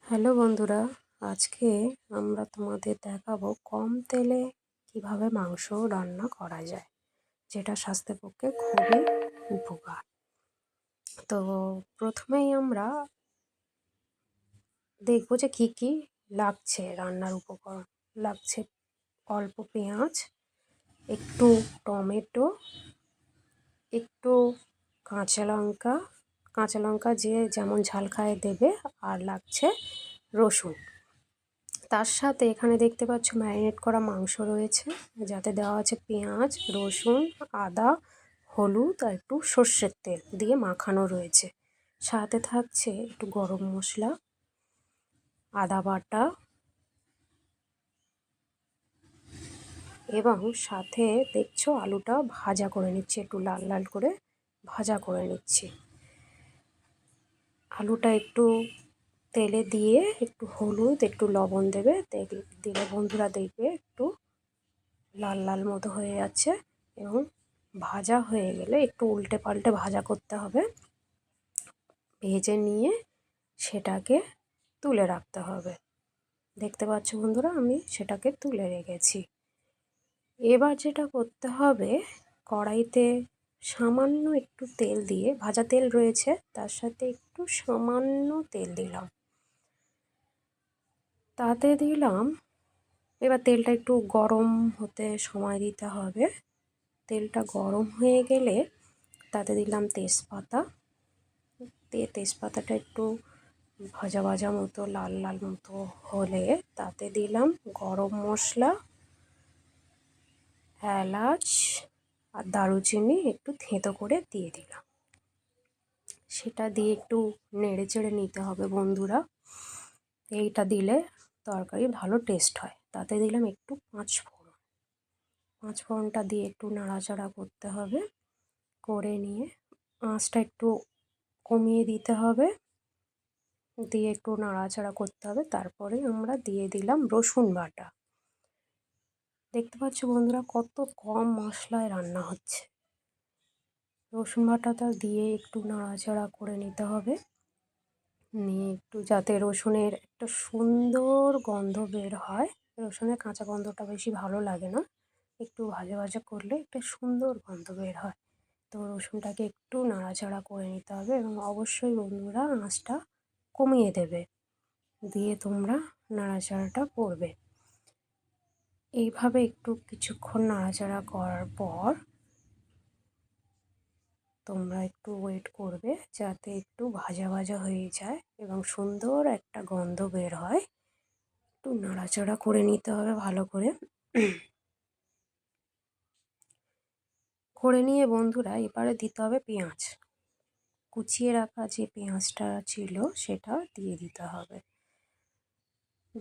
Hello বন্ধুরা, আজকে আমরা তোমাদের দেখাবো কম তেলে কিভাবে মাংস রান্না করা যায়, যেটা স্বাস্থ্যের পক্ষে খুবই উপকার। তো প্রথমেই আমরা দেখবো যে কি কি লাগছে রান্নার উপকরণ। লাগছে অল্প পেঁয়াজ, একটু টমেটো, একটু কাঁচা লঙ্কা যে যেমন ঝাল খায় দেবে, আর লাগছে রসুন। তার সাথে এখানে দেখতে পাচ্ছ ম্যারিনেট করা মাংস রয়েছে, যাতে দেওয়া আছে পেঁয়াজ, রসুন, আদা, হলুদ আর একটু সর্ষের তেল দিয়ে মাখানো রয়েছে। সাথে থাকছে একটু গরম মশলা, আদা বাটা এবং সাথে দেখছো আলুটা ভাজা করে নিচ্ছি, একটু লাল লাল করে ভাজা করে নিচ্ছি। আলুটা একটু তেলে দিয়ে একটু হলুদ, একটু লবণ দেবে, দিলে বন্ধুরা দেখবে একটু লাল লাল মতো হয়ে যাচ্ছে। এবং ভাজা হয়ে গেলে একটু উল্টে পাল্টে ভাজা করতে হবে। ভেজে নিয়ে সেটাকে তুলে রাখতে হবে। দেখতে পাচ্ছ বন্ধুরা, আমি সেটাকে তুলে রেখেছি। এবার যেটা করতে হবে, কড়াইতে সামান্য একটু তেল দিয়ে, ভাজা তেল রয়েছে তার সাথে একটু সামান্য তেল দিলাম, তাতে দিলাম। এবার তেলটা একটু গরম হতে সময় দিতে হবে। তেলটা গরম হয়ে গেলে তাতে দিলাম তেজপাতা। তেজপাতাটা একটু ভাজা ভাজা মতো, লাল লাল মতো হলে তাতে দিলাম গরম মশলা, এলাচ আর দারুচিনি একটু থেঁতো করে দিয়ে দিলাম। সেটা দিয়ে একটু নেড়ে চেড়ে নিতে হবে বন্ধুরা। এইটা দিলে তরকারি ভালো টেস্ট হয়। তাতে দিলাম একটু পাঁচফোড়নটা দিয়ে একটু নাড়াচাড়া করতে হবে। করে নিয়ে আঁচটা একটু কমিয়ে দিতে হবে, দিয়ে একটু নাড়াচাড়া করতে হবে। তারপরে আমরা দিয়ে দিলাম রসুন বাটা। দেখতে পাচ্ছ বন্ধুরা কত কম মশলায় রান্না হচ্ছে। রসুন বাটাটা দিয়ে একটু নাড়াচাড়া করে নিতে হবে, নিয়ে একটু যাতে রসুনের একটা সুন্দর গন্ধ বের হয়। রসুনের কাঁচা গন্ধটা বেশি ভালো লাগে না, একটু ভাজা ভাজা করলে একটা সুন্দর গন্ধ বের হয়। তো রসুনটাকে একটু নাড়াচাড়া করে নিতে হবে এবং অবশ্যই বন্ধুরা আঁচটা কমিয়ে দেবে, দিয়ে তোমরা নাড়াচাড়াটা করবে। এইভাবে একটু কিছুক্ষণ নাড়াচাড়া করার পর তোমরা একটু ওয়েট করবে, যাতে একটু ভাজা ভাজা হয়ে যায় এবং সুন্দর একটা গন্ধ বের হয়। একটু নাড়াচাড়া করে নিতে হবে ভালো করে। করে নিয়ে বন্ধুরা এবারে দিতে হবে পেঁয়াজ। কুচিয়ে রাখা যে পেঁয়াজটা ছিল সেটা দিয়ে দিতে হবে।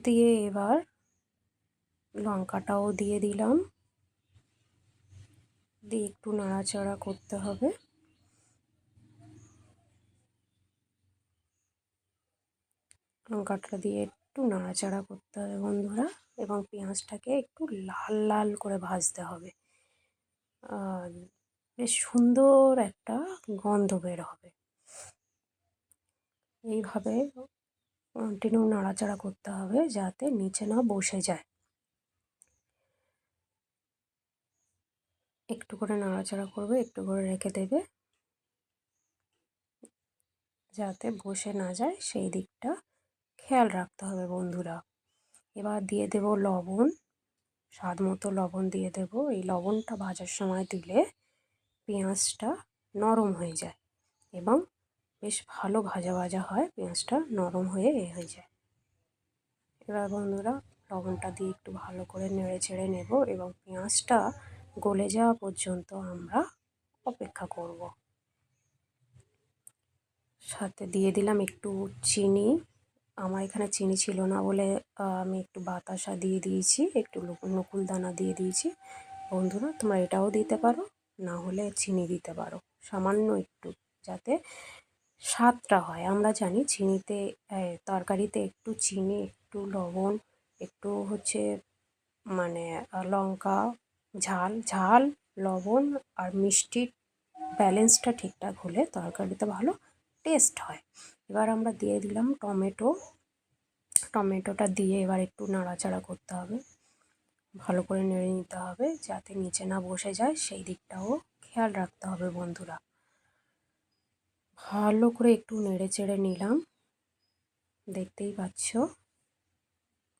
দিয়ে এবার লঙ্কাটাও দিয়ে দিলাম, দিয়ে একটু নাড়াচাড়া করতে হবে। লঙ্কাটা দিয়ে একটু নাড়াচাড়া করতে হবে বন্ধুরা, এবং পেঁয়াজটাকে একটু লাল লাল করে ভাজতে হবে। আর বেশ সুন্দর একটা গন্ধ বের হবে। এইভাবে কন্টিনিউ নাড়াচাড়া করতে হবে যাতে নিচে না বসে যায়। একটু করে নাড়াচাড়া করবে, একটু করে রেখে দেবে যাতে বসে না যায়, সেই দিকটা খেয়াল রাখতে হবে বন্ধুরা। এবার দিয়ে দেব লবণ, স্বাদ মতো লবণ দিয়ে দেব। এই লবণটা ভাজার সময় দিলে পেঁয়াজটা নরম হয়ে যায় এবং বেশ ভালো ভাজা ভাজা হয়, পেঁয়াজটা নরম হয়ে হয়ে যায়। এবার বন্ধুরা লবণটা দিয়ে একটু ভালো করে নেড়ে চেড়ে নেব এবং পেঁয়াজটা গলে যাওয়া পর্যন্ত আমরা অপেক্ষা করব। সাথে দিয়ে দিলাম একটু চিনি। আমার এখানে চিনি ছিল না বলে আমি একটু বাতাসা দিয়ে দিয়েছি, একটু নকুল দানা দিয়ে দিয়েছি। বন্ধুরা তোমরা এটাও দিতে পারো, না হলে চিনি দিতে পারো সামান্য একটু, যাতে স্বাদটা হয়। আমরা জানি চিনিতে তরকারিতে একটু চিনি, একটু লবণ, একটু হচ্ছে মানে লঙ্কা, ঝাল ঝাল, লবণ আর মিষ্টির ব্যালেন্সটা ঠিকঠাক হলে তরকারিতে ভালো টেস্ট হয়। এবার আমরা দিয়ে দিলাম টমেটো, টমেটোটা দিয়ে এবার একটু নাড়াচাড়া করতে হবে, ভালো করে নেড়ে নিতে হবে যাতে নিচে না বসে যায়, সেই দিকটাও খেয়াল রাখতে হবে বন্ধুরা। ভালো করে একটু নেড়ে চেড়ে নিলাম, দেখতেই পাচ্ছ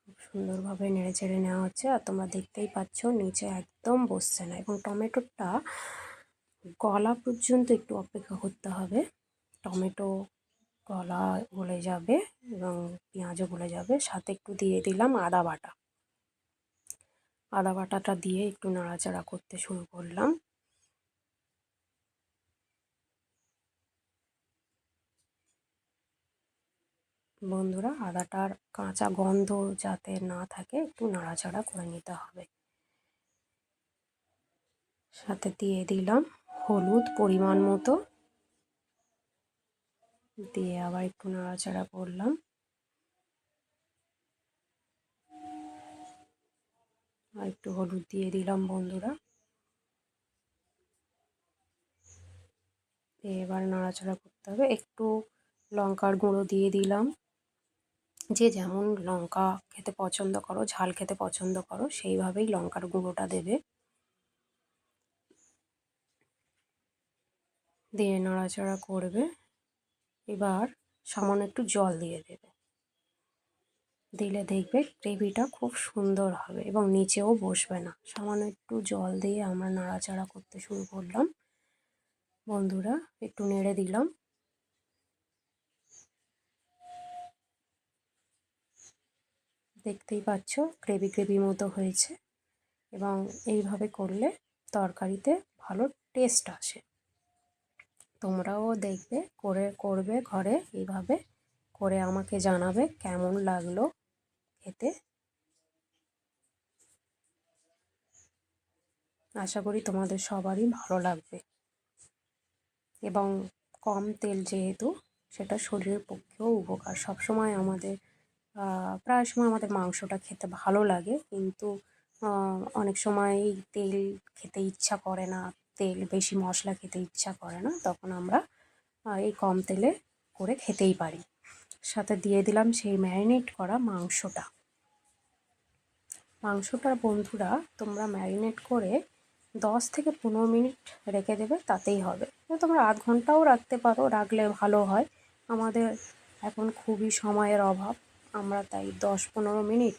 খুব সুন্দরভাবে নেড়ে চেড়ে নেওয়া হচ্ছে। আর তোমরা দেখতেই পাচ্ছ নিচে একদম বসছে না, এবং টমেটোটা গলা পর্যন্ত একটু অপেক্ষা করতে হবে। টমেটো গলে যাবে এবং পেঁয়াজও গলে যাবে। সাথে একটু দিয়ে দিলাম আদা বাটা। আদা বাটাটা দিয়ে একটু নাড়াচাড়া করতে শুরু করলাম। বন্ধুরা, আদাটার কাঁচা গন্ধ যাতে না থাকে একটু নাড়াচাড়া করে নিতে হবে। সাথে দিয়ে দিলাম হলুদ পরিমাণ মতো, দিয়ে আবার একটু নাড়াচাড়া করলাম। আর একটু হলুদ দিয়ে দিলাম বন্ধুরা। এবার নাড়াচাড়া করতে হবে। একটু লঙ্কার গুঁড়ো দিয়ে দিলাম, যে যেমন লঙ্কা খেতে পছন্দ করো, ঝাল খেতে পছন্দ করো, সেইভাবেই লঙ্কার গুঁড়োটা দেবে। দিয়ে নাড়াচাড়া করবে। এবার সামান্য একটু জল দিয়ে দেবে, দিলে দেখবে গ্রেভিটা খুব সুন্দর হবে এবং নিচেও বসবে না। সামান্য একটু জল দিয়ে আমরা নাড়াচাড়া করতে শুরু করলাম বন্ধুরা, একটু নেড়ে দিলাম। দেখতেই পাচ্ছ গ্রেভি গ্রেভি মতো হয়েছে, এবং এইভাবে করলে তরকারিতে ভালো টেস্ট আসে। তোমরাও দেখবে করবে ঘরে, এইভাবে করে আমাকে জানাবে কেমন লাগলো খেতে। আশা করি তোমাদের সবারই ভালো লাগবে, এবং কম তেল যেহেতু, সেটা শরীরের পক্ষেও উপকার। সবসময় আমাদের প্রায় সময় আমাদের মাংসটা খেতে ভালো লাগে, কিন্তু অনেক সময় তেল খেতে ইচ্ছা করে না, তেল বেশি মশলা খেতে ইচ্ছা করে না, তখন আমরা এই কম তেলে করে খেতেই পারি। সাথে দিয়ে দিলাম সেই ম্যারিনেট করা মাংসটা বন্ধুরা তোমরা ম্যারিনেট করে 10 থেকে 15 মিনিট রেখে দেবে, তাতেই হবে। তোমরা আধ ঘন্টাও রাখতে পারো, রাখলে ভালো হয়। আমাদের এখন খুবই সময়ের অভাব, আমরা তাই 10-15 মিনিট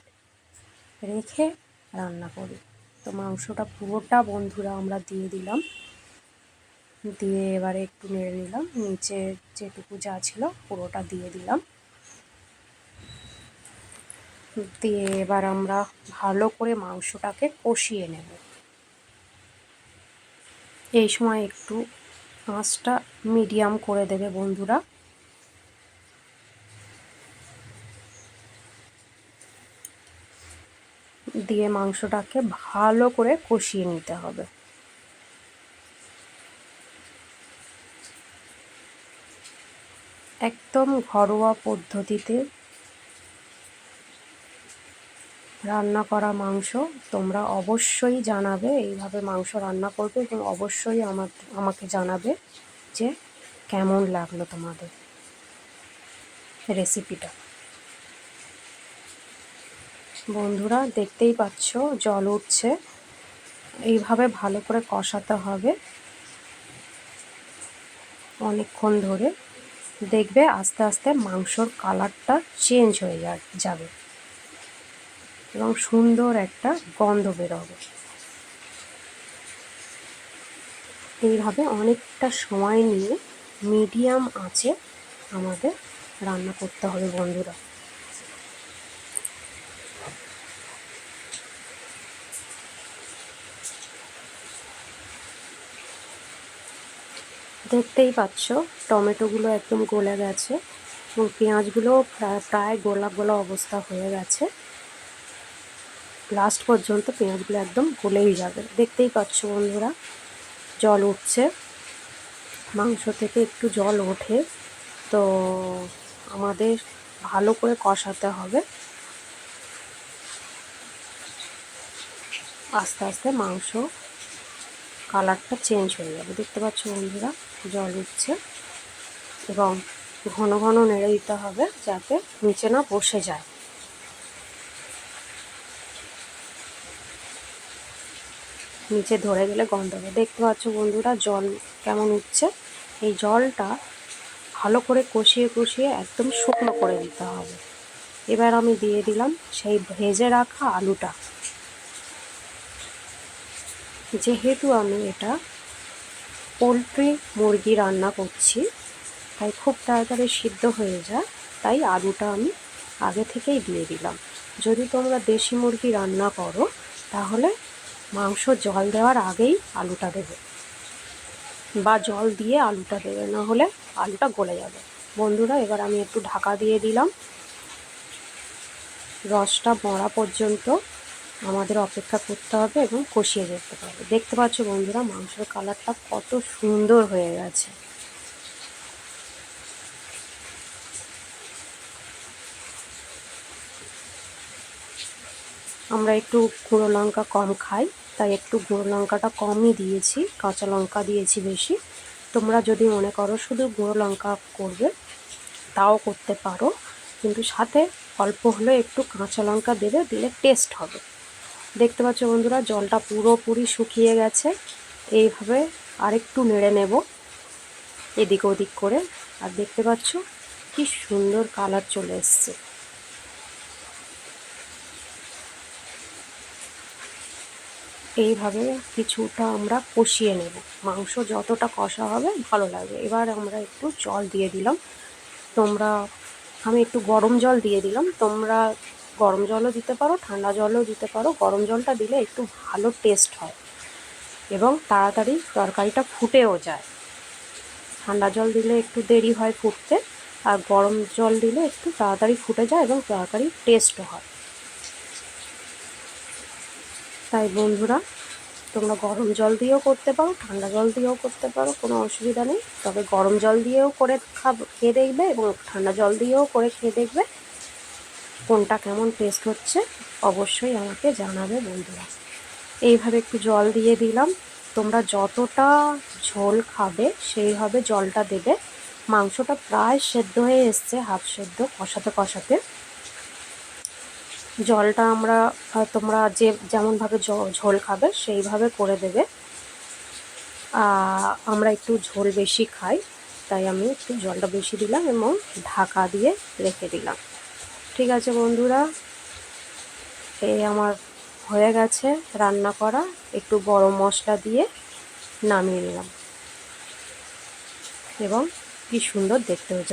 রেখে রান্না করি। তো মাংসটা পুরোটা বন্ধুরা আমরা দিয়ে দিলাম, দিয়ে এবারে একটু নেড়ে নিলাম। নিচে যেটুকু যা ছিল পুরোটা দিয়ে দিলাম, দিয়ে এবার আমরা ভালো করে মাংসটাকে কষিয়ে নেব। এই সময় একটু আঁচটা মিডিয়াম করে দেবে বন্ধুরা। দিয়ে মাংসটাকে ভালো করে কষিয়ে নিতে হবে। একদম ঘরোয়া পদ্ধতিতে রান্না করা মাংস। তোমরা অবশ্যই জানাবে এইভাবে মাংস রান্না করবে, এবং অবশ্যই আমাকে জানাবে যে কেমন লাগলো তোমাদের রেসিপিটা। বন্ধুরা দেখতেই পাচ্ছ জল উঠছে, এইভাবে ভালো করে কষাতে হবে অনেকক্ষণ ধরে। দেখবে আস্তে আস্তে মাংসর কালারটা চেঞ্জ হয়ে যাবে এবং সুন্দর একটা গন্ধ বেরোবে। এইভাবে অনেকটা সময় নিয়ে মিডিয়াম আঁচে আমাদের রান্না করতে হবে বন্ধুরা। দেখতেই পাচ্ছ টমেটোগুলো একদম গলে গেছে, এবং পেঁয়াজগুলো প্রায় গোলা গোলা অবস্থা হয়ে গেছে। লাস্ট পর্যন্ত পেঁয়াজগুলো একদম গলেই যাবে। দেখতেই পাচ্ছ বন্ধুরা জল উঠছে, মাংস থেকে একটু জল ওঠে, তো আমাদের ভালো করে কষাতে হবে। আস্তে আস্তে মাংস কালারটা চেঞ্জ হয়ে যাবে। দেখতে পাচ্ছ বন্ধুরা জল উঠছে, এবং ঘন ঘন নেড়ে দিতে হবে যাতে নিচে না বসে যায়। নিচে ধরে গেলে গন্ধ হবে। দেখতে পাচ্ছ বন্ধুরা জল কেমন উঠছে। এই জলটা ভালো করে কষিয়ে কষিয়ে একদম শুকনো করে দিতে হবে। এবার আমি দিয়ে দিলাম সেই ভেজে রাখা আলুটা। যেহেতু আমি এটা পোলট্রি মুরগি রান্না করছি, তাই খুব তাড়াতাড়ি সিদ্ধ হয়ে যায়, তাই আলুটা আমি আগে থেকেই দিয়ে দিলাম। যদি তোমরা দেশি মুরগি রান্না করো তাহলে মাংস জল দেওয়ার আগেই আলুটা দেবে, বা জল দিয়ে আলুটা দেবে, না হলে আলুটা গলে যাবে। বন্ধুরা এবার আমি একটু ঢাকা দিয়ে দিলাম। রসটা মরা পর্যন্ত আমাদের অপেক্ষা করতে হবে এবং কষিয়ে যেতে হবে। দেখতে পাচ্ছ বন্ধুরা মাংসের কালারটা কত সুন্দর হয়ে গেছে। আমরা একটু গুঁড়ো লঙ্কা কম খাই, তাই একটু গুঁড়ো লঙ্কাটা কমই দিয়েছি, কাঁচা লঙ্কা দিয়েছি বেশি। তোমরা যদি মনে করো শুধু গুঁড়ো লঙ্কা করবে তাও করতে পারো, কিন্তু সাথে অল্প হলে একটু কাঁচা লঙ্কা দেবে, দিলে টেস্ট হবে। দেখতে পাচ্ছ বন্ধুরা জলটা পুরোপুরি শুকিয়ে গেছে। এইভাবে আরেকটু নেড়ে নেব এদিক ওদিক করে। আর দেখতে পাচ্ছ কি সুন্দর কালার চলে এসছে। এইভাবে কিছুটা আমরা কষিয়ে নেব। মাংস যতটা কষা হবে ভালো লাগবে। এবার আমরা একটু জল দিয়ে দিলাম। আমি একটু গরম জল দিয়ে দিলাম। তোমরা গরম জলও দিতে পারো, ঠান্ডা জলও দিতে পারো। গরম জলটা দিলে একটু ভালো টেস্ট হয় এবং তাড়াতাড়ি তরকারিটা ফুটেও যায়। ঠান্ডা জল দিলে একটু দেরি হয় ফুটতে, আর গরম জল দিলে একটু তাড়াতাড়ি ফুটে যায় এবং তরকারি টেস্টও হয়। তাই বন্ধুরা তোমরা গরম জল দিয়েও করতে পারো, ঠান্ডা জল দিয়েও করতে পারো, কোনো অসুবিধা নেই। তবে গরম জল দিয়েও করে খেয়ে দেখবে এবং ঠান্ডা জল দিয়েও করে খেয়ে দেখবে কোনটা কেমন টেস্ট হচ্ছে। অবশ্যই আমাকে জানাবে বন্ধুরা। এইভাবে একটু জল দিয়ে দিলাম। তোমরা যতটা ঝোল খাবে সেইভাবে জলটা দেবে। মাংসটা প্রায় সেদ্ধ হয়ে এসছে, হাফ সেদ্ধ, কষাতে কষাতে। জলটা তোমরা যেমনভাবে ঝোল খাবে সেইভাবে করে দেবে। আমরা একটু ঝোল বেশি খাই, তাই আমি একটু জলটা বেশি দিলাম এবং ঢাকা দিয়ে রেখে দিলাম। ঠিক আছে বন্ধুরা, এই আমার হয়ে গেছে রান্না করা। একটু গরম মশলা দিয়ে নামিয়ে নিলাম এবং কি সুন্দর দেখতে হয়েছে।